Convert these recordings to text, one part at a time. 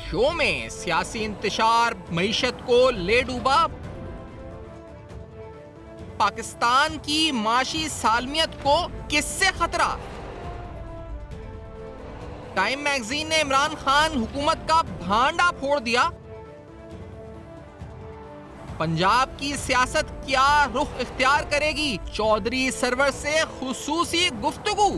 Show में सियासी इंतशार मईशत को ले डूबा। पाकिस्तान की माशी सालमियत को किससे खतरा? टाइम मैगजीन ने इमरान खान हुकूमत का भांडा फोड़ दिया। पंजाब की सियासत क्या रुख इख्तियार करेगी? चौधरी सरवर से खुसूसी गुफ्तगू।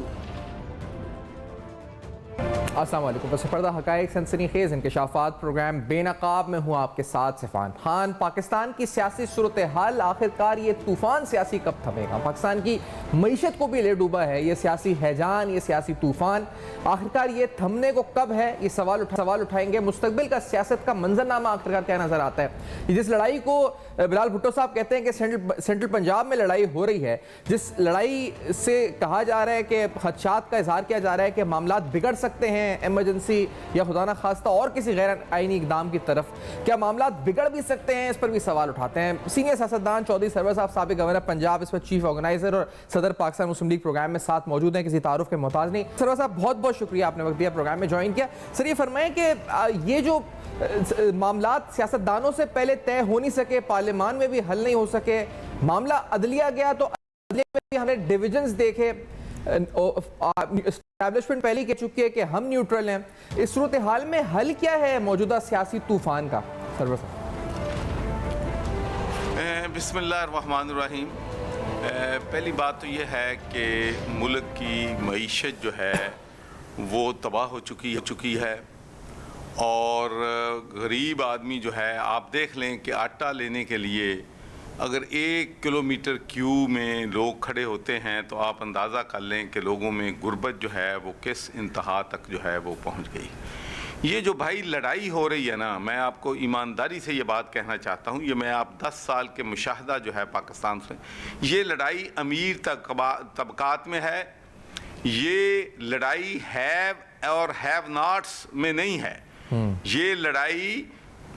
अस्सलाम वालेकुम। पर्दा हक़ाइक़ सनसनीखेज़ इंकशाफात प्रोग्राम बेनकाब में हूँ आपके साथ सिफान खान। पाकिस्तान की सियासी सूरत हाल, आखिरकार ये तूफ़ान सियासी कब थमेगा? पाकिस्तान की मईशत को भी ले डूबा है ये सियासी हैजान, ये सियासी तूफ़ान। आखिरकार ये थमने को कब है? ये सवाल उठाएंगे। मुस्तकबिल का सियासत का मंजरनामा आखिरकार क्या नज़र आता है? जिस लड़ाई को बिलाल भुट्टो साहब कहते हैं कि सेंट्रल पंजाब में लड़ाई हो रही है, जिस लड़ाई से कहा जा रहा है कि खदशात का इजहार किया जा रहा है कि मामला बिगड़ सकते हैं इमरजेंसी या खुदा ना खास्ता और किसी गैर आईनी इकदाम की तरफ, क्या मामला बिगड़ भी सकते हैं? इस पर भी सवाल उठाते हैं। सीनियर सियासतदान चौधरी सरवर साहब, साबिक गवर्नर पंजाब, इस पर चीफ ऑर्गेनाइजर और सदर पाकिस्तान मुस्लिम लीग प्रोग्राम में साथ मौजूद हैं, किसी तारुफ के मोहताज नहीं। सरवर साहब, बहुत बहुत शुक्रिया, आपने वक्त दिया, प्रोग्राम में ज्वाइन किया। सर, ये फरमाएं कि ये जो मामलात सियासतदानों से पहले तय हो नहीं सके, पार्लियामान में भी हल नहीं हो सके, मामला अदलिया गया तो अदलिया में भी हमने डिविजन्स देखे, एस्टैब्लिशमेंट पहले कह चुकी है कि हम न्यूट्रल हैं। इस सूरत हाल में हल क्या है मौजूदा सियासी तूफान का? सरवर साहब। बिस्मिल्लाहिर्रहमानिर्रहीम। पहली बात तो यह है कि मुल्क की मईशत जो है वो तबाह हो चुकी है और गरीब आदमी जो है, आप देख लें कि आटा लेने के लिए अगर 1 किलोमीटर क्यू में लोग खड़े होते हैं तो आप अंदाज़ा कर लें कि लोगों में गुर्बत जो है वो किस इंतहा तक जो है वो पहुंच गई। ये जो भाई लड़ाई हो रही है ना, मैं आपको ईमानदारी से ये बात कहना चाहता हूँ, ये मैं आप 10 साल के मुशाहदा जो है पाकिस्तान से, ये लड़ाई अमीर तबकात में है, ये लड़ाई हैव और हैव नॉट्स में नहीं है। ये लड़ाई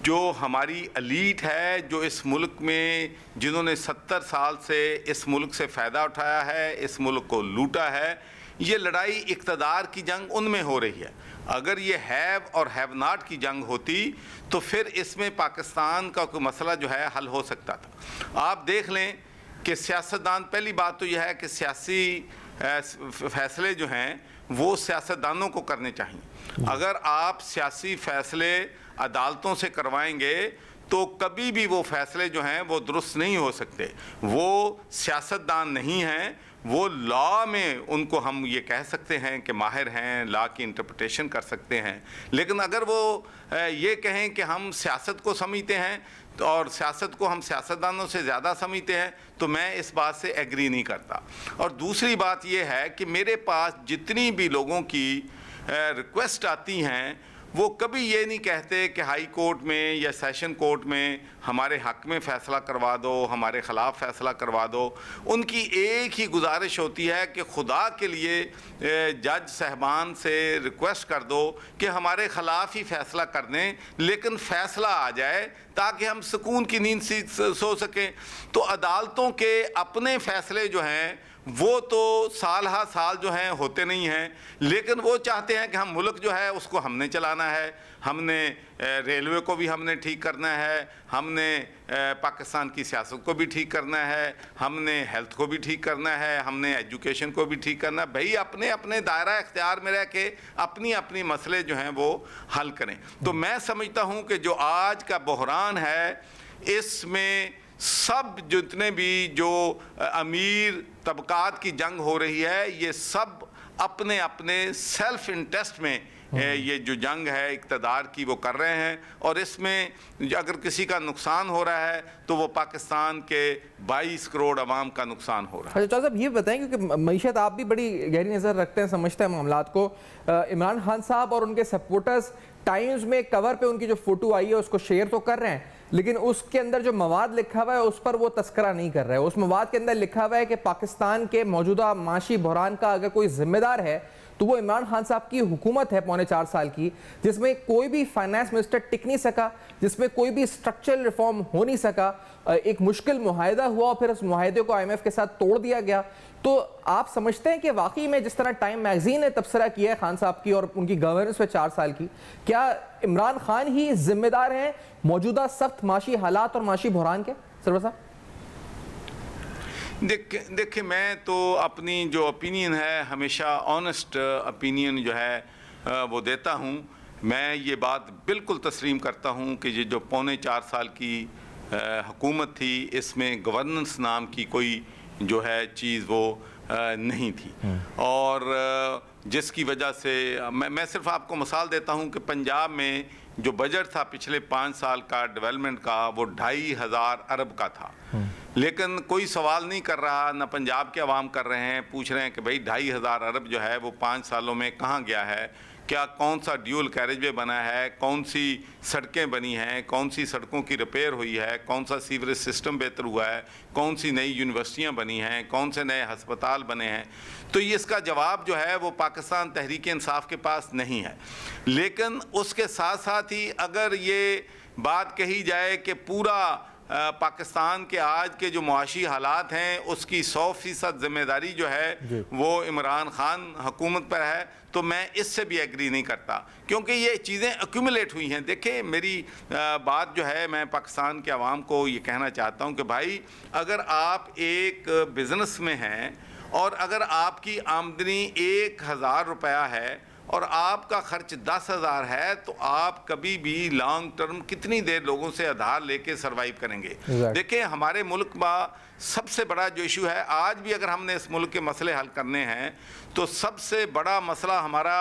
जो हमारी एलीट है, जो इस मुल्क में जिन्होंने 70 साल से इस मुल्क से फ़ायदा उठाया है, इस मुल्क को लूटा है, ये लड़ाई इक़्तिदार की जंग उनमें हो रही है। अगर ये हैव और हैव नॉट की जंग होती तो फिर इसमें पाकिस्तान का कोई मसला जो है हल हो सकता था। आप देख लें कि सियासतदान, पहली बात तो यह है कि सियासी फ़ैसले जो हैं वो सियासतदानों को करने चाहिए। अगर आप सियासी फ़ैसले अदालतों से करवाएंगे तो कभी भी वो फ़ैसले जो हैं वो दुरुस्त नहीं हो सकते। वो सियासतदान नहीं हैं, वो लॉ में उनको हम ये कह सकते हैं कि माहिर हैं, लॉ की इंटरप्रिटेशन कर सकते हैं, लेकिन अगर वो ये कहें कि हम सियासत को समझते हैं और सियासत को हम सियासतदानों से ज़्यादा समझते हैं, तो मैं इस बात से एग्री नहीं करता। और दूसरी बात ये है कि मेरे पास जितनी भी लोगों की रिक्वेस्ट आती हैं, वो कभी ये नहीं कहते कि हाई कोर्ट में या सेशन कोर्ट में हमारे हक़ में फ़ैसला करवा दो, हमारे ख़िलाफ़ फ़ैसला करवा दो। उनकी एक ही गुजारिश होती है कि खुदा के लिए जज साहबान से रिक्वेस्ट कर दो कि हमारे ख़िलाफ़ ही फ़ैसला कर दें, लेकिन फ़ैसला आ जाए ताकि हम सुकून की नींद से सो सकें। तो अदालतों के अपने फ़ैसले जो हैं वो तो साल हा साल जो हैं होते नहीं हैं, लेकिन वो चाहते हैं कि हम मुल्क जो है उसको हमने चलाना है, हमने रेलवे को भी हमने ठीक करना है, हमने पाकिस्तान की सियासत को भी ठीक करना है, हमने हेल्थ को भी ठीक करना है, हमने एजुकेशन को भी ठीक करना है। भाई अपने अपने दायरा इख्तियार में रह के अपनी अपनी मसले जो हैं वो हल करें। तो मैं समझता हूँ कि जो आज का बहरान है, इसमें सब जितने भी जो अमीर तबकात की जंग हो रही है, ये सब अपने अपने सेल्फ इंटरेस्ट में ये जो जंग है इक़्तिदार की वो कर रहे हैं, और इसमें अगर किसी का नुकसान हो रहा है तो वो पाकिस्तान के 22 करोड़ अवाम का नुकसान हो रहा है। अच्छा साहब, ये बताएं, क्योंकि मईशत आप भी बड़ी गहरी नज़र रखते हैं, समझते हैं मामलात को। इमरान खान साहब और उनके सपोर्टर्स टाइम्स में कवर पे उनकी जो फ़ोटो आई है उसको शेयर तो कर रहे हैं, लेकिन उसके अंदर जो मवाद लिखा हुआ है उस पर वो तस्करा नहीं कर रहे। उस मवाद के अंदर लिखा हुआ है कि पाकिस्तान के मौजूदा माशी बहरान का अगर कोई जिम्मेदार है तो वो इमरान खान साहब की हुकूमत है पौने 4 साल की, जिसमें कोई भी फाइनेंस मिनिस्टर टिक नहीं सका, जिसमें कोई भी स्ट्रक्चरल रिफॉर्म हो नहीं सका। एक मुश्किल मुआहिदा हुआ और फिर उस मुआहिदे को IMF के साथ तोड़ दिया गया। तो आप समझते हैं कि वाकई में जिस तरह टाइम मैगजीन ने तबसरा किया है खान साहब की और उनकी गवर्नेंस पे 4 साल की, क्या इमरान खान ही जिम्मेदार हैं मौजूदा सख्त माशी हालात और माशी बहरान के? सरवर साहब देखिए मैं तो अपनी जो ओपिनियन है हमेशा ऑनेस्ट ओपिनियन जो है वो देता हूँ। मैं ये बात बिल्कुल तस्लीम करता हूँ कि ये जो 4.25 साल की हुकूमत थी, इसमें गवर्नेंस नाम की कोई जो है चीज़ वो नहीं थी, और जिसकी वजह से मैं सिर्फ आपको मिसाल देता हूँ कि पंजाब में जो बजट था पिछले 5 साल का डेवलपमेंट का, वो 2,500 अरब का था। लेकिन कोई सवाल नहीं कर रहा, ना पंजाब के अवाम कर रहे हैं, पूछ रहे हैं कि भाई 2,500 अरब जो है वो 5 सालों में कहाँ गया है, क्या कौन सा ड्यूल कैरेजवे बना है, कौन सी सड़कें बनी हैं, कौन सी सड़कों की रिपेयर हुई है, कौन सा सीवरेज सिस्टम बेहतर हुआ है, कौन सी नई यूनिवर्सिटियां बनी हैं, कौन से नए हस्पताल बने हैं। तो ये इसका जवाब जो है वो पाकिस्तान तहरीक इंसाफ के पास नहीं है। लेकिन उसके साथ साथ ही अगर ये बात कही जाए कि पूरा पाकिस्तान के आज के जो मुआशी हालात हैं उसकी 100% ज़िम्मेदारी जो है वो इमरान खान हुकूमत पर है, तो मैं इससे भी एग्री नहीं करता, क्योंकि ये चीज़ें एक्यूमुलेट हुई हैं। देखिए मेरी बात जो है, मैं पाकिस्तान के अवाम को ये कहना चाहता हूँ कि भाई अगर आप एक बिज़नेस में हैं और अगर आपकी आमदनी 1,000 रुपया है और आपका खर्च 10,000 है, तो आप कभी भी लॉन्ग टर्म कितनी देर लोगों से आधार लेके सरवाइव करेंगे। देखिए हमारे मुल्क में सबसे बड़ा जो इशू है, आज भी अगर हमने इस मुल्क के मसले हल करने हैं तो सबसे बड़ा मसला हमारा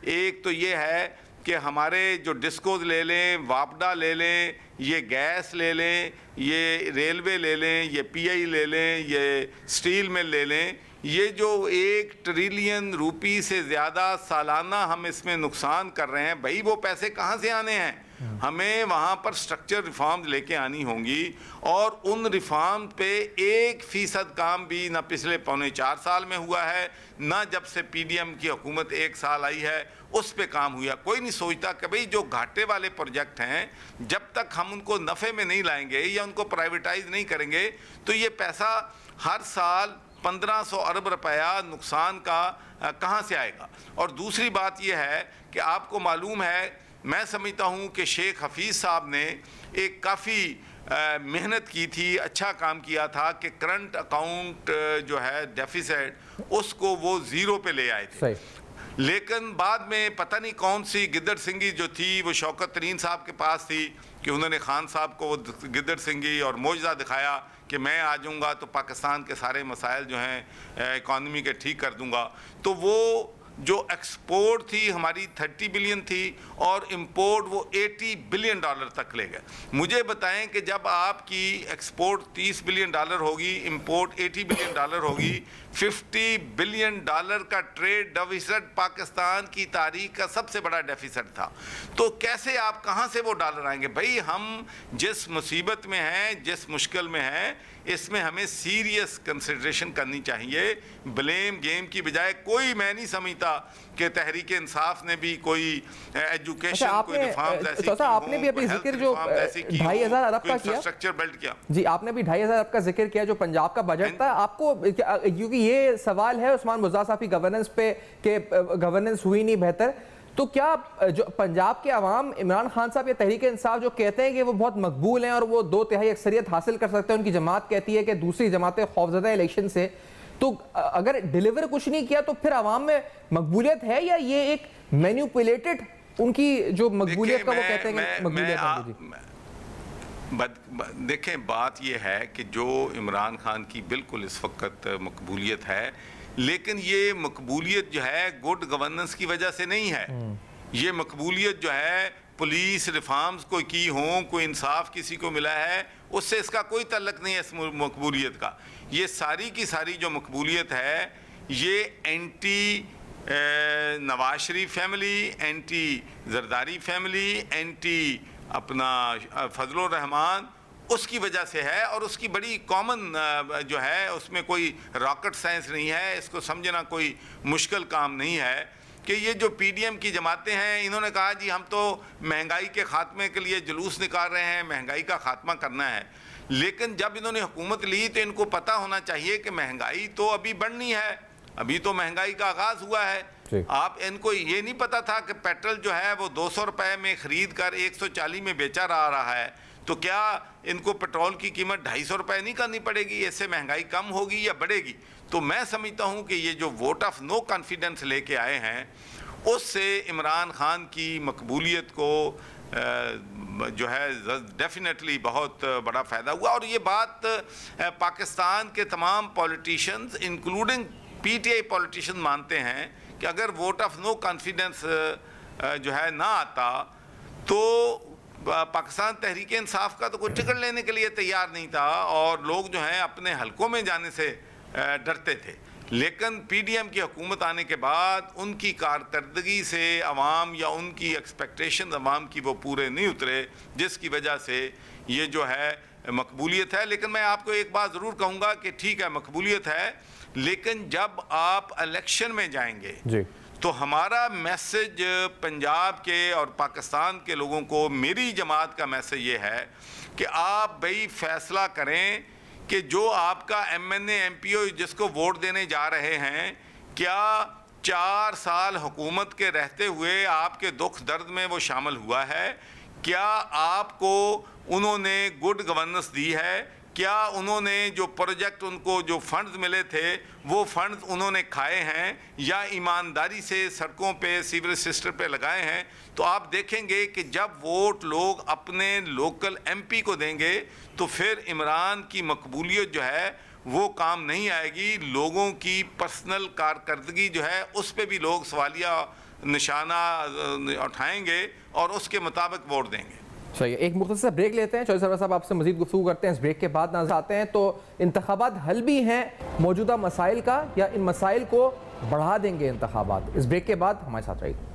एक तो ये है कि हमारे जो डिस्कोज ले लें, वापडा ले लें, ये गैस ले लें, ये रेलवे ले लें, ये पीआई ले लें, ये स्टील मिल ले लें, ये जो 1 ट्रिलियन रुपी से ज़्यादा सालाना हम इसमें नुकसान कर रहे हैं, भाई वो पैसे कहाँ से आने हैं? हमें वहाँ पर स्ट्रक्चर रिफॉर्म्स लेके आनी होंगी, और उन रिफॉर्म पे 1% काम भी ना पिछले 4.25 साल में हुआ है, ना जब से पीडीएम की हुकूमत 1 साल आई है उस पे काम हुआ। कोई नहीं सोचता कि भाई जो घाटे वाले प्रोजेक्ट हैं, जब तक हम उनको नफ़े में नहीं लाएंगे या उनको प्राइवेटाइज नहीं करेंगे, तो ये पैसा हर साल 1,500 अरब रुपया नुकसान का कहाँ से आएगा। और दूसरी बात यह है कि आपको मालूम है, मैं समझता हूँ कि शेख हफीज़ साहब ने एक काफ़ी मेहनत की थी, अच्छा काम किया था कि करंट अकाउंट जो है डेफिसिट उसको वो 0 पे ले आए थे। लेकिन बाद में पता नहीं कौन सी गिद्दड़ सिंगी जो थी वो शौकत तरीन साहब के पास थी कि उन्होंने खान साहब को वो गिद्दड़ सिंगी और मोजज़ा दिखाया कि मैं आ जाऊँगा तो पाकिस्तान के सारे मसाइल जो हैं इकॉनमी के ठीक कर दूँगा। तो वो जो एक्सपोर्ट थी हमारी 30 बिलियन थी और इंपोर्ट वो 80 बिलियन डॉलर तक ले गए। मुझे बताएं कि जब आपकी एक्सपोर्ट 30 बिलियन डॉलर होगी, इंपोर्ट 80 बिलियन डॉलर होगी, 50 बिलियन डॉलर का ट्रेड डेफिसिट पाकिस्तान की तारीख का सबसे बड़ा डेफिसिट था। तो कैसे आप कहाँ से वो डॉलर आएंगे? भाई हम जिस मुसीबत में हैं, जिस मुश्किल में हैं, इसमें हमें सीरियस कंसिडरेशन करनी चाहिए। ब्लेम गेम की बजाय कोई, मैं नहीं समझता कि तहरीक इंसाफ ने भी कोई एजुकेशन कोई रिफॉर्म्स ऐसी की आपने भी अभी जिक्र जो 2,500 अरब का किया, स्ट्रक्चर बिल्ड किया जी, आपने भी 2,500 अरब का जिक्र किया जो पंजाब का बजट था। आपको क्योंकि ये सवाल है उस्मान बुज़दार साहब की गवर्नेंस पे कि गवर्नेंस हुई नहीं बेहतर, तो क्या जो पंजाब के अवाम इमरान खान साहब या तहरीक इंसाफ जो कहते हैं कि वो बहुत मकबूल हैं और वो 2/3 अक्सरियत हासिल कर सकते हैं, उनकी जमात कहती है कि दूसरी जमातें खौफजदा इलेक्शन से, तो अगर डिलीवर कुछ नहीं किया तो फिर अवाम में मकबूलियत है या ये एक मैनिपुलेटेड उनकी जो मकबूलियत का वो कहते हैं कि मकबूलियत? देखें बात ये है कि जो इमरान खान की बिल्कुल इस वक्त मकबूलियत है, लेकिन ये मकबूलियत जो है गुड गवर्नेंस की वजह से नहीं है। ये मकबूलियत जो है पुलिस रिफॉर्म्स कोई की हों, कोई इंसाफ किसी को मिला है, उससे इसका कोई तल्लक नहीं है इस मकबूलियत का। ये सारी की सारी जो मकबूलियत है ये anti Nawaz Sharif family, anti Zardari family, anti अपना फजलुर रहमान, उसकी वजह से है। और उसकी बड़ी कॉमन जो है, उसमें कोई रॉकेट साइंस नहीं है, इसको समझना कोई मुश्किल काम नहीं है कि ये जो पीडीएम की जमातें हैं, इन्होंने कहा जी हम तो महंगाई के ख़ात्मे के लिए जुलूस निकाल रहे हैं, महंगाई का ख़ात्मा करना है। लेकिन जब इन्होंने हुकूमत ली तो इनको पता होना चाहिए कि महंगाई तो अभी बढ़नी है, अभी तो महंगाई का आगाज़ हुआ है। आप इनको ये नहीं पता था कि पेट्रोल जो है वो 200 रुपए में खरीद कर 140 में बेचा रहा है, तो क्या इनको पेट्रोल की कीमत 250 रुपए नहीं करनी पड़ेगी? इससे महंगाई कम होगी या बढ़ेगी? तो मैं समझता हूँ कि ये जो वोट ऑफ नो कॉन्फिडेंस लेके आए हैं, उससे इमरान खान की मकबूलियत को जो है डेफिनेटली बहुत बड़ा फ़ायदा हुआ। और ये बात पाकिस्तान के तमाम पॉलिटिशियंस इंक्लूडिंग पीटीआई पॉलिटिशियन मानते हैं कि अगर वोट ऑफ नो कॉन्फिडेंस जो है ना आता तो पाकिस्तान तहरीक इंसाफ का तो कोई टिकट लेने के लिए तैयार नहीं था और लोग जो हैं अपने हलकों में जाने से डरते थे। लेकिन पीडीएम की हुकूमत आने के बाद उनकी कारकर्दगी से अवाम या उनकी एक्सपेक्टेशन अवाम की वो पूरे नहीं उतरे, जिसकी वजह से ये जो है मकबूलियत है। लेकिन मैं आपको एक बात ज़रूर कहूँगा कि ठीक है मकबूलियत है, लेकिन जब आप इलेक्शन में जाएंगे जी, तो हमारा मैसेज पंजाब के और पाकिस्तान के लोगों को, मेरी जमात का मैसेज ये है कि आप भाई फैसला करें कि जो आपका एमएनए एमपीओ जिसको वोट देने जा रहे हैं, क्या 4 साल हुकूमत के रहते हुए आपके दुख दर्द में वो शामिल हुआ है? क्या आपको उन्होंने गुड गवर्नेंस दी है? क्या उन्होंने जो प्रोजेक्ट उनको जो फंड्स मिले थे वो फंड्स उन्होंने खाए हैं या ईमानदारी से सड़कों पे सीवरेज सिस्टम पे लगाए हैं? तो आप देखेंगे कि जब वोट लोग अपने लोकल एमपी को देंगे तो फिर इमरान की मकबूलियत जो है वो काम नहीं आएगी। लोगों की पर्सनल कारकर्दगी जो है उस पर भी लोग सवालिया निशाना उठाएंगे और उसके मुताबिक वोट देंगे। सही है, एक मुख्तसर ब्रेक लेते हैं। चौधरी सरवर साहब आपसे मजीद गुफ्तगू करते हैं। इस ब्रेक के बाद नजर आते हैं तो इंतखाबात हल भी हैं मौजूदा मसाइल का या इन मसाइल को बढ़ा देंगे इंतखाबात? इस ब्रेक के बाद हमारे साथ रहिए।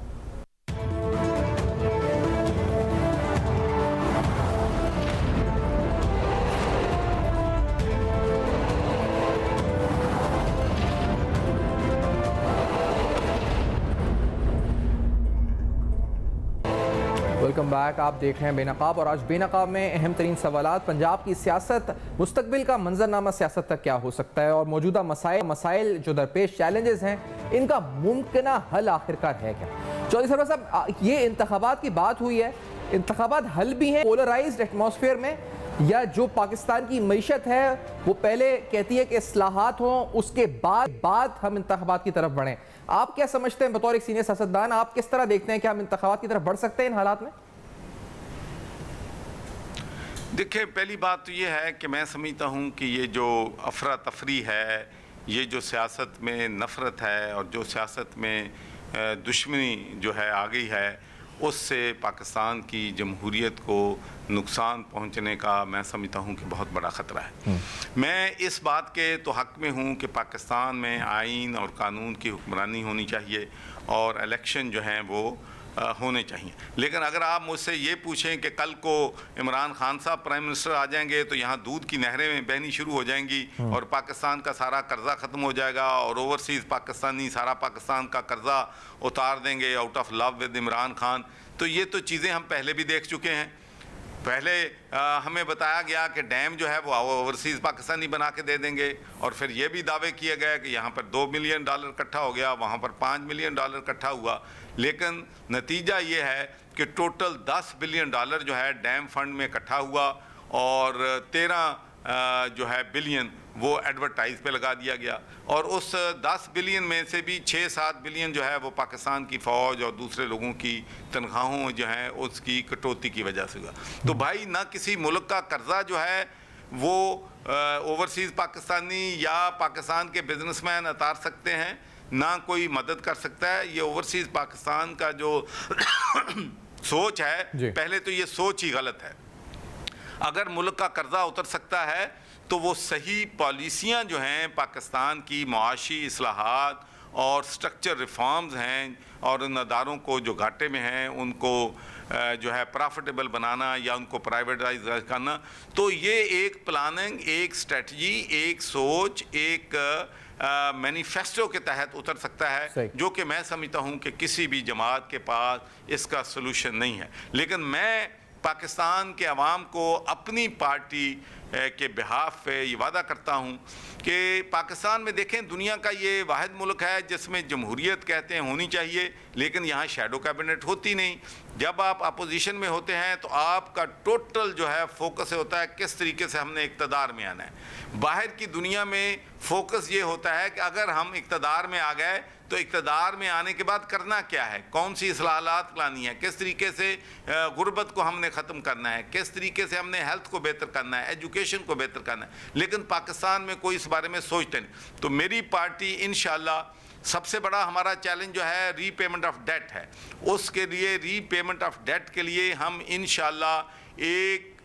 Welcome back. आप देख रहे हैं बेनकाब और आज बेनकाब में अहम तरीन सवालात, पंजाब की सियासत, मुस्तकबिल का मंजरनामा सियासत तक क्या हो सकता है और मौजूदा मसाइल जो दरपेश चैलेंजेस हैं इनका मुमकिन हल आखिरकार है क्या? चौधरी सरवर साहब, ये इंतखाबात की बात हुई है, इंतखाबात हल भी हैं पोलराइज्ड एटमॉस्फेयर में, या जो पाकिस्तान की मईशत है वो पहले कहती है कि इस्लाहात हों उसके बाद हम इंतखाबात की तरफ बढ़ें? आप क्या समझते हैं बतौर एक सीनियर सियासतदान, आप किस तरह देखते हैं कि हम इंतखाबात की तरफ बढ़ सकते हैं इन हालात में? देखिए, पहली बात तो ये है कि मैं समझता हूँ कि ये जो अफरा तफरी है, ये जो सियासत में नफ़रत है और जो सियासत में दुश्मनी जो है आ गई है, उससे पाकिस्तान की जमहूरियत को नुकसान पहुंचने का मैं समझता हूं कि बहुत बड़ा ख़तरा है। मैं इस बात के तो हक़ में हूं कि पाकिस्तान में आइन और कानून की हुक्मरानी होनी चाहिए और इलेक्शन जो हैं वो होने चाहिए। लेकिन अगर आप मुझसे ये पूछें कि कल को इमरान खान साहब प्राइम मिनिस्टर आ जाएंगे तो यहाँ दूध की नहरें बहनी शुरू हो जाएंगी और पाकिस्तान का सारा कर्जा ख़त्म हो जाएगा और ओवरसीज़ पाकिस्तानी सारा पाकिस्तान का कर्जा उतार देंगे out of love with Imran Khan, तो ये तो चीज़ें हम पहले भी देख चुके हैं। पहले हमें बताया गया कि डैम जो है वो ओवरसीज़ पाकिस्तानी बना के दे देंगे और फिर ये भी दावे किए गए कि यहाँ पर $2 मिलियन इकट्ठा हो गया, वहाँ पर $5 मिलियन इकट्ठा हुआ। लेकिन नतीजा ये है कि टोटल $10 बिलियन जो है डैम फंड में इकट्ठा हुआ और 13 जो है बिलियन वो एडवर्टाइज पे लगा दिया गया और उस 10 बिलियन में से भी 6-7 बिलियन जो है वो पाकिस्तान की फ़ौज और दूसरे लोगों की तनख्वाहों जो है उसकी कटौती की वजह से हुआ। तो भाई ना किसी मुल्क का कर्जा जो है वो ओवरसीज़ पाकिस्तानी या पाकिस्तान के बिजनेसमैन उतार सकते हैं, ना कोई मदद कर सकता है। ये ओवरसीज़ पाकिस्तान का जो सोच है, पहले तो ये सोच ही गलत है। अगर मुल्क का कर्जा उतर सकता है तो वो सही पॉलिसियाँ जो हैं पाकिस्तान की मुआशी इस्लाहात और स्ट्रक्चर रिफॉर्म्स हैं और उन अदारों को जो घाटे में हैं उनको जो है प्रॉफिटेबल बनाना या उनको प्राइवेटाइज करना, तो ये एक प्लानिंग, एक स्ट्रेटजी, एक सोच, एक मैनिफेस्टो के तहत उतर सकता है, जो कि मैं समझता हूँ कि किसी भी जमात के पास इसका सलूशन नहीं है। लेकिन मैं पाकिस्तान के अवाम को अपनी पार्टी के बिहाफ पे ये वादा करता हूँ कि पाकिस्तान में देखें, दुनिया का ये वाहिद मुल्क है जिसमें जमहूरियत कहते हैं होनी चाहिए, लेकिन यहाँ शैडो कैबिनेट होती नहीं। जब आप अपोजिशन में होते हैं तो आपका टोटल जो है फोकस होता है किस तरीके से हमने इक़्तिदार में आना है। बाहर की दुनिया में फोकस ये होता है कि अगर हम इक़्तिदार में आ गए तो इक़्तिदार में आने के बाद करना क्या है, कौन सी इस्लाहात लानी है, किस तरीके से गुर्बत को हमने ख़त्म करना है, किस तरीके से हमने हेल्थ को बेहतर करना है, एजुकेशन को बेहतर करना है। लेकिन पाकिस्तान में कोई इस बारे में सोचते नहीं। तो मेरी पार्टी इंशाअल्लाह सबसे बड़ा हमारा चैलेंज जो है रीपेमेंट ऑफ डेट है। उसके लिए रीपेमेंट ऑफ डेट के लिए हम इंशाअल्लाह एक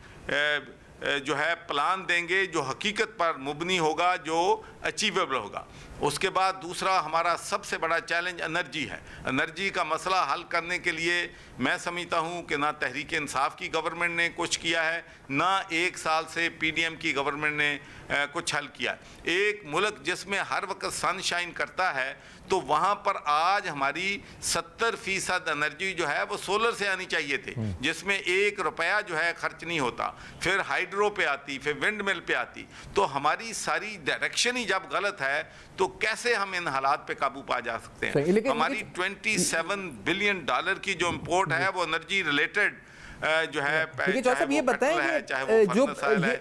जो है प्लान देंगे जो हकीकत पर मुबनी होगा, जो अचीवेबल होगा। उसके बाद दूसरा हमारा सबसे बड़ा चैलेंज एनर्जी है। एनर्जी का मसला हल करने के लिए मैं समझता हूँ कि ना तहरीक इंसाफ की गवर्नमेंट ने कुछ किया है, ना 1 साल से पीडीएम की गवर्नमेंट ने कुछ हल किया। एक मुल्क जिसमें हर वक्त सनशाइन करता है, तो वहाँ पर आज हमारी 70% एनर्जी जो है वो सोलर से आनी चाहिए थी, जिसमें 1 रुपया जो है खर्च नहीं होता, फिर हाइड्रो पे आती, फिर विंड मिल पे आती। तो हमारी सारी डायरेक्शन ही जब गलत है तो कैसे हम इन हालात पे काबू पा जा सकते हैं। हमारी $27 बिलियन की जो इम्पोर्ट है वो एनर्जी रिलेटेड जो है। लेकिन जो साहब ये बताएं कि जो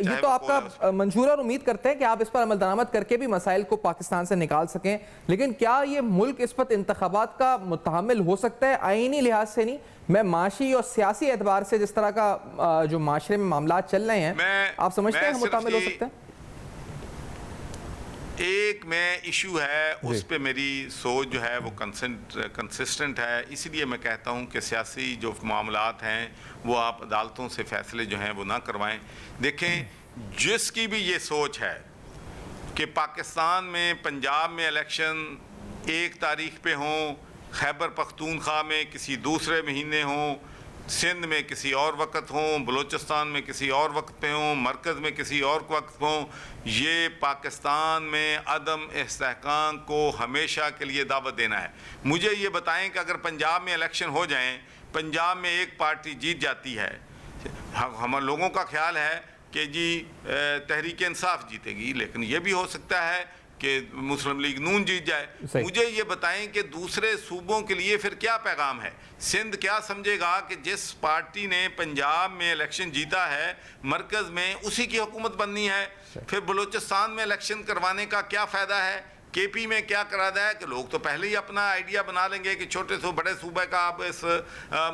ये तो आपका मंशूर और उम्मीद करते हैं कि आप इस पर अमल दरामद करके भी मसाइल को पाकिस्तान से निकाल सकें, लेकिन क्या ये मुल्क इस वक्त इंतखाबात का मुतहम्मिल हो सकता है? आईनी लिहाज से नहीं, मैं माशी और सियासी एतबार से जिस तरह का जो माशरे में मामला चल रहे हैं, आप समझते हैं मुतहम्मिल हो सकते हैं? एक में इशू है, उस पे मेरी सोच जो है वो कंसिस्टेंट है। इसीलिए मैं कहता हूँ कि सियासी जो मामलात हैं वो आप अदालतों से फैसले जो हैं वो ना करवाएं। देखें, जिसकी भी ये सोच है कि पाकिस्तान में पंजाब में इलेक्शन 1 तारीख पे हों, खैबर पख्तूनख्वा में किसी दूसरे महीने हों, सिंध में किसी और वक्त हों, बलूचिस्तान में किसी और वक्त पे हों, मरकज़ में किसी और वक्त हों, ये पाकिस्तान में अदम इस्तेहकाम को हमेशा के लिए दावत देना है। मुझे ये बताएं कि अगर पंजाब में इलेक्शन हो जाएं, पंजाब में एक पार्टी जीत जाती है, हम लोगों का ख्याल है कि जी तहरीक इंसाफ जीतेगी, लेकिन ये भी हो सकता है कि मुस्लिम लीग नून जीत जाए। मुझे ये बताएं कि दूसरे सूबों के लिए फिर क्या पैगाम है। सिंध क्या समझेगा कि जिस पार्टी ने पंजाब में इलेक्शन जीता है, मरकज़ में उसी की हुकूमत बननी है। फिर बलूचिस्तान में इलेक्शन करवाने का क्या फ़ायदा है? केपी में क्या करादा है कि लोग तो पहले ही अपना आइडिया बना लेंगे कि छोटे से बड़े सूबे का अब इस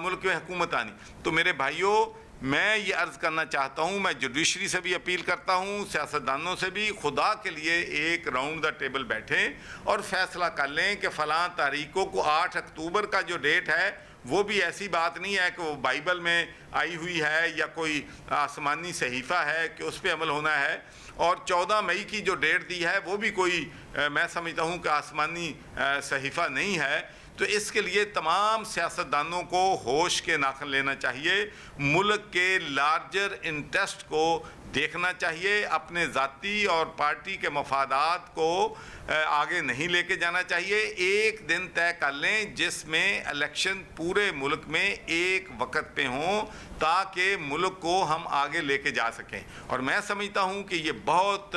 मुल्क में हुकूमत आनी। तो मेरे भाइयों, मैं ये अर्ज़ करना चाहता हूँ, मैं जुडिशरी से भी अपील करता हूँ, सियासतदानों से भी, खुदा के लिए एक राउंड द टेबल बैठें और फैसला कर लें कि फ़लाँ तारीखों को 8 अक्टूबर का जो डेट है वो भी ऐसी बात नहीं है कि वो बाइबल में आई हुई है या कोई आसमानी सहीफ़ा है कि उस पर अमल होना है। और 14 मई की जो डेट दी है वो भी कोई मैं समझता हूँ कि आसमानी सहीफ़ा नहीं है। तो इसके लिए तमाम सियासतदानों को होश के नाखन लेना चाहिए, मुल्क के लार्जर इंटरेस्ट को देखना चाहिए, अपने ज़ाती और पार्टी के मफादात को आगे नहीं लेके जाना चाहिए। एक दिन तय कर लें जिसमें इलेक्शन पूरे मुल्क में एक वक्त पे हों, ताकि मुल्क को हम आगे लेके जा सकें। और मैं समझता हूँ कि ये बहुत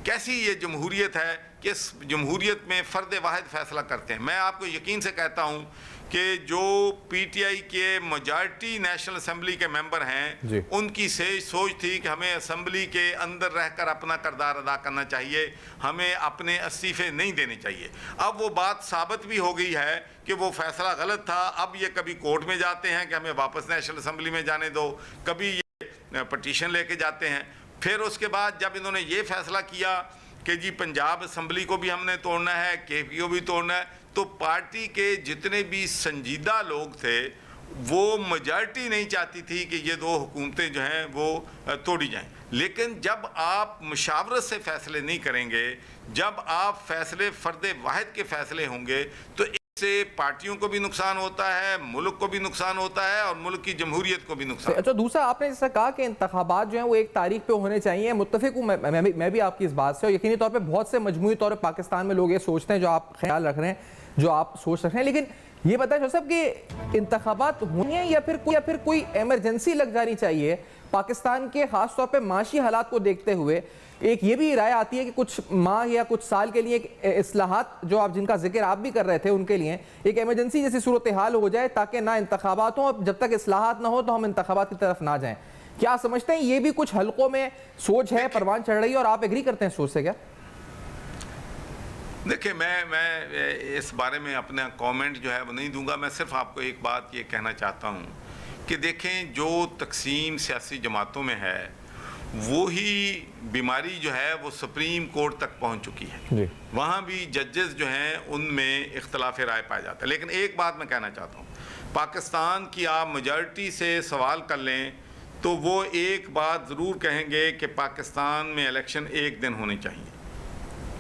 कैसी ये जमहूरियत है कि इस जमहूरियत में फ़र्द वाहिद फ़ैसला करते हैं। मैं आपको यकीन से कहता हूँ कि जो पीटीआई के मेजॉरिटी नेशनल असम्बली के मेंबर हैं, उनकी से सोच थी कि हमें असम्बली के अंदर रहकर अपना किरदार अदा करना चाहिए, हमें अपने इस्तीफ़े नहीं देने चाहिए। अब वो बात साबित भी हो गई है कि वो फ़ैसला गलत था। अब ये कभी कोर्ट में जाते हैं कि हमें वापस नेशनल असम्बली में जाने दो, कभी ये पटिशन लेके जाते हैं। फिर उसके बाद जब इन्होंने ये फ़ैसला किया कि जी पंजाब असम्बली को भी हमने तोड़ना है, केपी को भी तोड़ना है, तो पार्टी के जितने भी संजीदा लोग थे वो मेजॉरिटी नहीं चाहती थी कि ये 2 हुकूमतें जो हैं वो तोड़ी जाएं। लेकिन जब आप मुशावरत से फ़ैसले नहीं करेंगे, जब आप फ़ैसले फ़र्द वाहिद के फ़ैसले होंगे, तो से पार्टियों को भी नुकसान होता है, मुल्क को भी नुकसान होता है और मुल्क की जमहूरियत को भी नुकसान। अच्छा, दूसरा आपने जैसा कहा कि इंतखाबात जो हैं वो 1 तारीख पे होने चाहिए, मुत्तफिक हूँ मैं भी आपकी इस बात से। और यकीनी तौर पे बहुत से मजमूई तौर पे पाकिस्तान में लोग ये सोचते हैं, जो आप ख्याल रख रहे हैं, जो आप सोच रहे हैं। लेकिन ये बताएं जोसेफ कि इंतखाबात होनी है या फिर कोई इमरजेंसी लग जानी चाहिए, पाकिस्तान के खास तौर पे माशी हालात को देखते हुए एक ये भी राय आती है कि कुछ माह या कुछ साल के लिए एक इस्लाहात जो आप जिनका जिक्र आप भी कर रहे थे उनके लिए एक इमरजेंसी जैसी सूरत हाल हो जाए ताकि ना इंतखाबात हों, जब तक इस्लाहात ना हो तो हम इंतखाबात की तरफ ना जाएं। क्या समझते हैं ये भी कुछ हलकों में सोच है, परवान चढ़ रही है और आप एग्री करते हैं सोच से? क्या देखिए, मैं इस बारे में अपना कमेंट जो है वो नहीं दूंगा। मैं सिर्फ आपको एक बात ये कहना चाहता हूँ कि देखें, जो तकसीम सियासी जमातों में है वो ही बीमारी जो है वो सुप्रीम कोर्ट तक पहुँच चुकी है। वहाँ भी जजेस जो हैं उनमें इख्तलाफ राय पाया जाता है। लेकिन एक बात मैं कहना चाहता हूँ, पाकिस्तान की आप मेजॉरिटी से सवाल कर लें तो वो एक बात ज़रूर कहेंगे कि पाकिस्तान में इलेक्शन एक दिन होने चाहिए।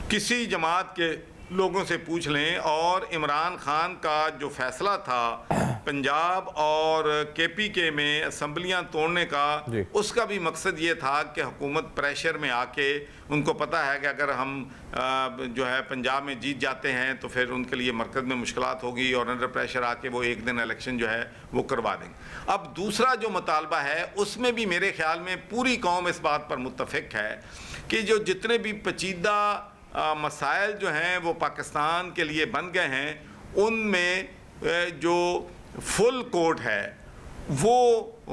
किसी जमात के लोगों से पूछ लें, और इमरान खान का जो फैसला था पंजाब और KPK में असम्बलियाँ तोड़ने का, उसका भी मकसद ये था कि हुकूमत प्रेशर में आके, उनको पता है कि अगर हम जो है पंजाब में जीत जाते हैं तो फिर उनके लिए मरकज़ में मुश्किलात होगी और अंडर प्रेशर आके वो एक दिन इलेक्शन जो है वो करवा देंगे। अब दूसरा जो मुतालबा है उसमें भी मेरे ख्याल में पूरी कौम इस बात पर मुत्तफ़िक है कि जो जितने भी पेचीदा मसाइल जो हैं वो पाकिस्तान के लिए बन गए हैं, उनमें जो फुल कोर्ट है वो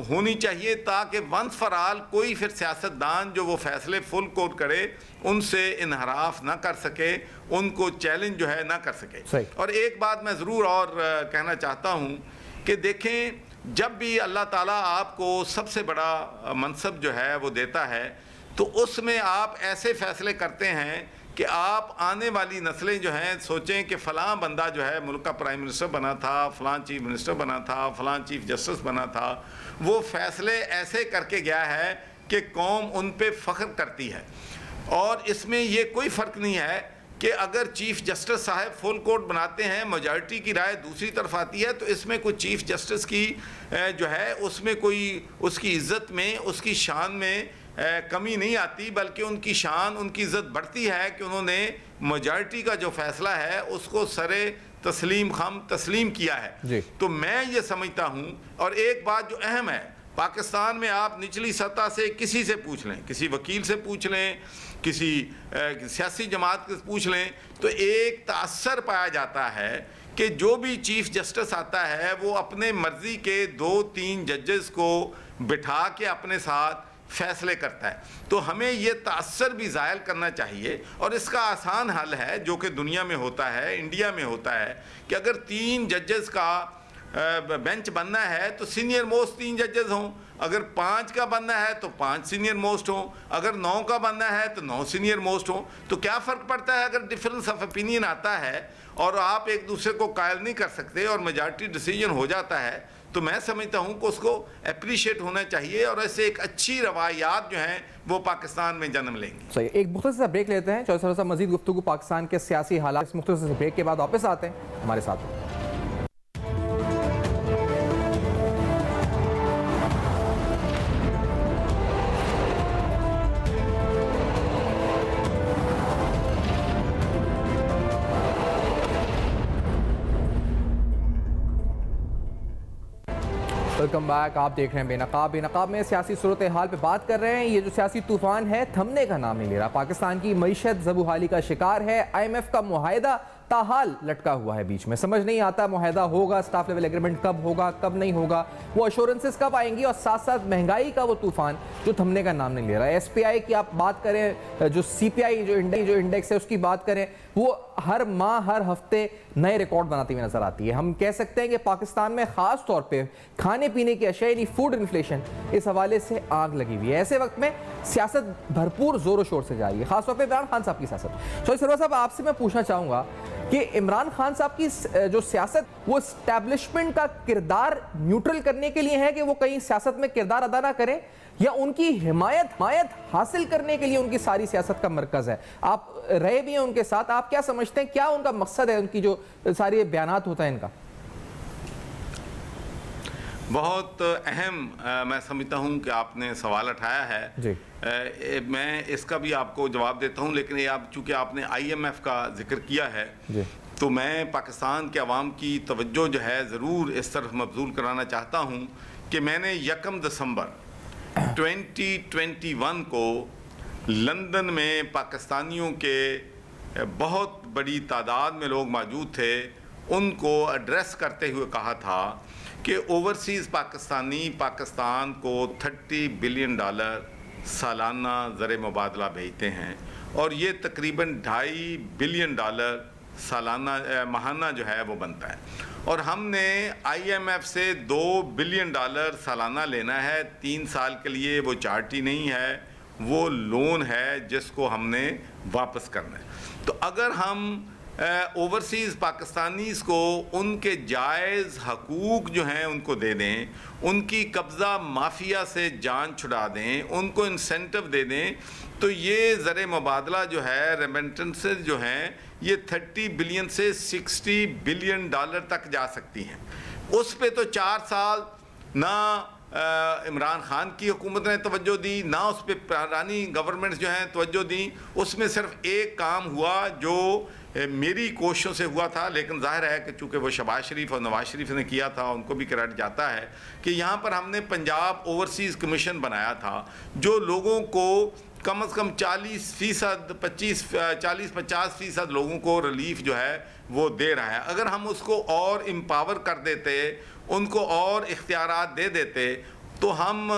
होनी चाहिए ताकि वंस फॉर ऑल कोई फिर सियासतदान जो वो फैसले फुल कोर्ट करे उनसे इनहराफ ना कर सके, उनको चैलेंज जो है ना कर सके। और एक बात मैं ज़रूर और कहना चाहता हूँ कि देखें, जब भी अल्लाह ताला आपको सबसे बड़ा मनसब जो है वो देता है तो उसमें आप ऐसे फैसले करते हैं कि आप आने वाली नस्लें जो हैं सोचें कि फ़लाँ बंदा जो है मुल्क का प्राइम मिनिस्टर बना था, फ़लाँ चीफ मिनिस्टर बना था, फ़लाँ चीफ जस्टिस बना था, वो फ़ैसले ऐसे करके गया है कि कौम उन पे फ़ख्र करती है। और इसमें ये कोई फ़र्क नहीं है कि अगर चीफ जस्टिस साहब फुल कोर्ट बनाते हैं, मेजॉरिटी की राय दूसरी तरफ आती है, तो इसमें कोई चीफ जस्टिस की जो है उसमें कोई उसकी इज़्ज़त में, उसकी शान में कमी नहीं आती, बल्कि उनकी शान, उनकी इज़्ज़त बढ़ती है कि उन्होंने मेजॉरिटी का जो फैसला है उसको सरे तस्लीम किया है। तो मैं ये समझता हूँ, और एक बात जो अहम है, पाकिस्तान में आप निचली सतह से किसी से पूछ लें, किसी वकील से पूछ लें, किसी सियासी जमात से पूछ लें, तो एक तासर पाया जाता है कि जो भी चीफ जस्टिस आता है वो अपने मर्ज़ी के 2-3 जजेस को बिठा के अपने साथ फैसले करता है। तो हमें ये तासर भी ज़ायल करना चाहिए, और इसका आसान हल है जो कि दुनिया में होता है, इंडिया में होता है, कि अगर 3 जजेस का बेंच बनना है तो सीनियर मोस्ट 3 जजेस हों, अगर 5 का बनना है तो 5 सीनियर मोस्ट हों, अगर 9 का बनना है तो 9 सीनियर मोस्ट हों। तो क्या फ़र्क पड़ता है अगर डिफरेंस ऑफ ओपिनियन आता है और आप एक दूसरे को कायल नहीं कर सकते और मेजॉरिटी डिसीजन हो जाता है, तो मैं समझता हूँ कि उसको अप्रिशिएट होना चाहिए, और ऐसे एक अच्छी रवायात जो हैं वो पाकिस्तान में जन्म लेंगी। सही, एक मुख्तसर सा ब्रेक लेते हैं। चौधरी साहब, मजीद गुफ्तगू पाकिस्तान के सियासी हालात इस मुख्तसर ब्रेक के बाद वापस आते हैं हमारे साथ। Welcome back. आप देख रहे हैं बेनकाब। बेनकाब में सियासी सूरत हाल पे बात कर रहे हैं। ये जो सियासी तूफान है थमने का नाम नहीं ले रहा। पाकिस्तान की मईशत ज़बूहाली का शिकार है। IMF का मुआहिदा ताहाल लटका हुआ है बीच में। समझ नहीं आता मुआहिदा होगा, स्टाफ लेवल एग्रीमेंट कब होगा, कब नहीं होगा, वो अश्योरेंसेस कब आएंगी, और साथ साथ महंगाई का वो तूफान जो थमने का नाम नहीं ले रहा है। SPI की आप बात करें, जो CPI जो इंडेक्स है उसकी बात करें, वो हर माह हर हफ्ते नए रिकॉर्ड बनाती हुई नजर आती है। हम कह सकते हैं कि पाकिस्तान में खास तौर पे खाने पीने की अशिया यानी फूड इन्फ्लेशन इस हवाले से आग लगी हुई है। ऐसे वक्त में सियासत भरपूर जोरों शोर से जा रही है, खासतौर पे इमरान खान साहब की सियासत। तो सरवर साहब, आपसे मैं पूछना चाहूँगा कि इमरान खान साहब की जो सियासत वो एस्टैब्लिशमेंट का किरदार न्यूट्रल करने के लिए है कि वो कहीं सियासत में किरदार अदा ना करें, या उनकी हिमायत हासिल करने के लिए उनकी सारी सियासत का मरकज है? आप रहे भी हैं उनके साथ, आप क्या समझते हैं, क्या उनका मकसद है, उनकी जो सारी बयानात होता है इनका? बहुत अहम मैं समझता हूँ कि आपने सवाल उठाया है जी। मैं इसका भी आपको जवाब देता हूँ, लेकिन ये आप चूँकि आपने IMF का जिक्र किया है जी, तो मैं पाकिस्तान के अवाम की तवज्जो जो है ज़रूर इस तरफ मबजूल कराना चाहता हूँ कि मैंने 1 दिसंबर 2021 को लंदन में पाकिस्तानियों के बहुत बड़ी तादाद में लोग मौजूद थे, उनको एड्रेस करते हुए कहा था कि ओवरसीज़ पाकिस्तानी पाकिस्तान को $30 बिलियन सालाना ज़र मुबादला भेजते हैं और ये तकरीबन $2.5 बिलियन सालाना माहाना जो है वो बनता है, और हमने IMF से $2 बिलियन सालाना लेना है 3 साल के लिए। वो चार्टी नहीं है, वो लोन है जिसको हमने वापस करना है। तो अगर हम ओवरसीज़ पाकिस्तानीज़ को उनके जायज़ हकूक़ जो हैं उनको दे दें, उनकी कब्ज़ा माफिया से जान छुड़ा दें, उनको इंसेंटिव दे दें, तो ये ज़र मुबादला जो है, रेमिटेंसेस जो हैं, ये 30 बिलियन से 60 बिलियन डॉलर तक जा सकती हैं। उस पे तो 4 साल ना इमरान खान की हुकूमत ने तवज्जो दी, ना उस पर पुरानी गवर्नमेंट्स जो हैं तवज्जो दी। उसमें सिर्फ एक काम हुआ जो मेरी कोशिशों से हुआ था, लेकिन जाहिर है कि चूँकि वो शहबाज शरीफ और नवाज शरीफ ने किया था, उनको भी क्रेडिट जाता है कि यहाँ पर हमने पंजाब ओवरसीज़ कमीशन बनाया था जो लोगों को कम से कम 40% 50% लोगों को रिलीफ जो है वो दे रहा है। अगर हम उसको और एम्पावर कर देते, उनको और इख्तियारात दे देते, तो हम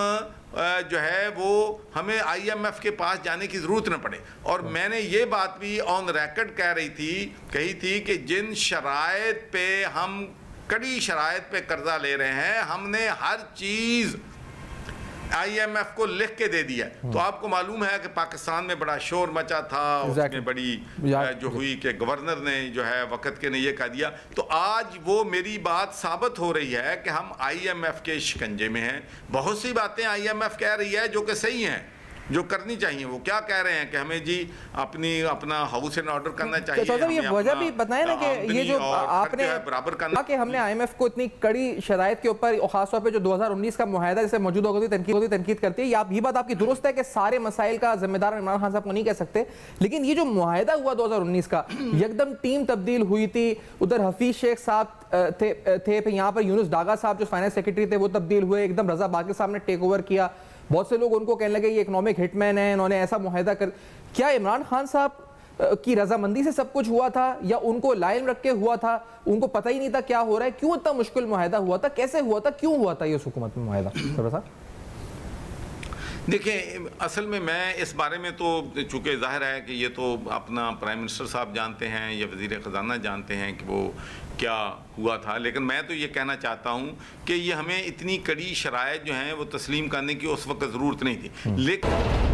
जो है वो हमें IMF के पास जाने की ज़रूरत न पड़े। और मैंने ये बात भी ऑन रिकॉर्ड कही थी कि जिन शराइत पे हम कड़ी शराइत पे कर्जा ले रहे हैं, हमने हर चीज़ IMF को लिख के दे दिया। तो आपको मालूम है कि पाकिस्तान में बड़ा शोर मचा था, उसमें बड़ी जो हुई कि गवर्नर ने जो है वक़्त के ने ये कह दिया। तो आज वो मेरी बात साबित हो रही है कि हम IMF के शिकंजे में हैं। बहुत सी बातें IMF कह रही है जो कि सही हैं, जो करनी चाहिए। वो क्या कह रहे हैं कि हमें जी अपना हाउस एंड ऑर्डर करना चाहिए। तो ये वजह भी बताएं ना कि ये जो आपने बराबर करना कि हमने IMF को इतनी कड़ी शराइत के ऊपर, और खासतौर पे जो 2019 का मुआहदा जैसे मौजूद होगी तनकीद करती है, ये बात आपकी दुरुस्त है कि सारे मसाइल का जिम्मेदार इमरान खान साहब को नहीं कह सकते, लेकिन ये जो मुआहदा हुआ 2019 का, एकदम टीम तब्दील हुई थी। उधर हफीज शेख साहब थे, फिर यहाँ पर यूनुस डागा साहब जो फाइनेंस सेक्रेटरी थे वो तब्दील हुए, एकदम रजा बाकी साहब ने टेक ओवर किया। बहुत से लोग उनको कहने लगे ये इकोनॉमिक हिटमैन है, इन्होंने ऐसा मुआहदा कर। क्या इमरान खान साहब की रजामंदी से सब कुछ हुआ था या उनको लाइन रख के हुआ था? उनको पता ही नहीं था क्या हो रहा है? क्यों इतना मुश्किल मुआहदा हुआ था? कैसे हुआ था? क्यों हुआ था ये हुकूमत में मुआहदा? थोड़ा सा देखिए, असल में मैं इस बारे में तो चूँकि ज़ाहिर है कि ये तो अपना प्राइम मिनिस्टर साहब जानते हैं या वज़ीर ख़जाना जानते हैं कि वो क्या हुआ था, लेकिन मैं तो ये कहना चाहता हूँ कि ये हमें इतनी कड़ी शराइत जो हैं वो तस्लीम करने की उस वक्त ज़रूरत नहीं थी। लेकिन